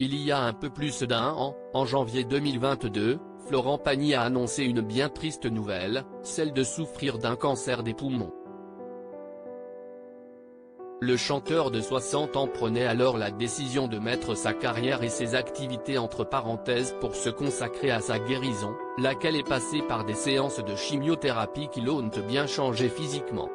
Il y a un peu plus d'un an, en janvier 2022, Florent Pagny a annoncé une bien triste nouvelle, celle de souffrir d'un cancer des poumons. Le chanteur de 60 ans prenait alors la décision de mettre sa carrière et ses activités entre parenthèses pour se consacrer à sa guérison, laquelle est passée par des séances de chimiothérapie qui l'ont bien changé physiquement.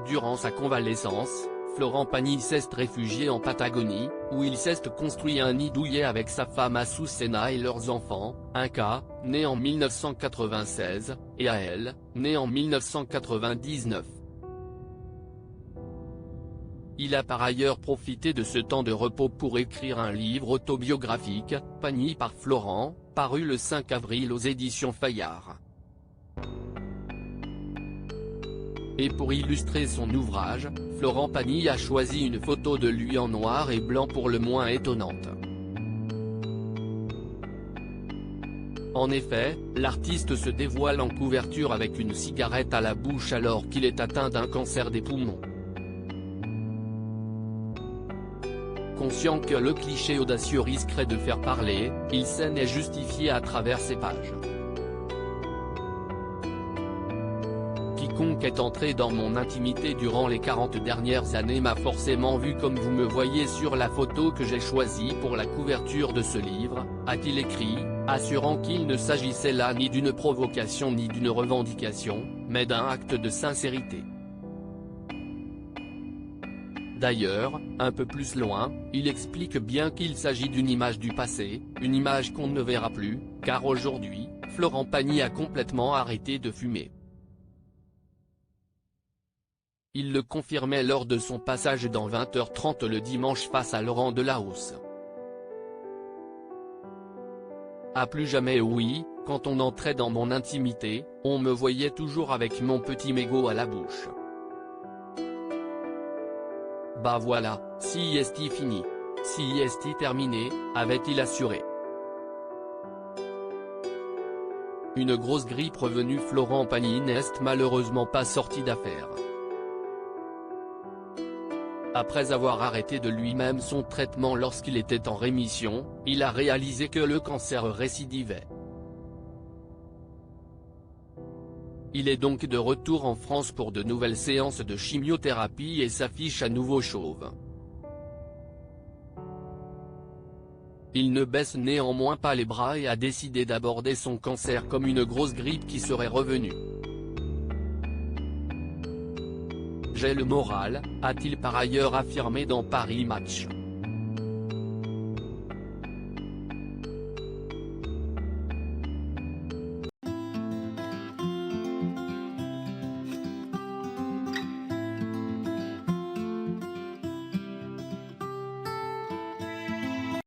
Durant sa convalescence, Florent Pagny s'est réfugié en Patagonie, où il s'est construit un nid douillet avec sa femme Azucena et leurs enfants, Inca, né en 1996, et Ael, né en 1999. Il a par ailleurs profité de ce temps de repos pour écrire un livre autobiographique, Pagny par Florent, paru le 5 avril aux éditions Fayard. Et pour illustrer son ouvrage, Florent Pagny a choisi une photo de lui en noir et blanc pour le moins étonnante. En effet, l'artiste se dévoile en couverture avec une cigarette à la bouche alors qu'il est atteint d'un cancer des poumons. Conscient que le cliché audacieux risquerait de faire parler, il s'en est justifié à travers ses pages. Quiconque est entré dans mon intimité durant les 40 dernières années m'a forcément vu comme vous me voyez sur la photo que j'ai choisie pour la couverture de ce livre, a-t-il écrit, assurant qu'il ne s'agissait là ni d'une provocation ni d'une revendication, mais d'un acte de sincérité. D'ailleurs, un peu plus loin, il explique bien qu'il s'agit d'une image du passé, une image qu'on ne verra plus, car aujourd'hui, Florent Pagny a complètement arrêté de fumer. Il le confirmait lors de son passage dans 20h30 le dimanche face à Laurent Delahousse. À plus jamais oui, quand on entrait dans mon intimité, on me voyait toujours avec mon petit mégot à la bouche. Bah voilà, si est fini. Si est terminé, avait-il assuré. Une grosse grippe revenue Florent Pagny n'est malheureusement pas sorti d'affaire. Après avoir arrêté de lui-même son traitement lorsqu'il était en rémission, il a réalisé que le cancer récidivait. Il est donc de retour en France pour de nouvelles séances de chimiothérapie et s'affiche à nouveau chauve. Il ne baisse néanmoins pas les bras et a décidé d'aborder son cancer comme une grosse grippe qui serait revenue. J'ai le moral, a-t-il par ailleurs affirmé dans Paris Match.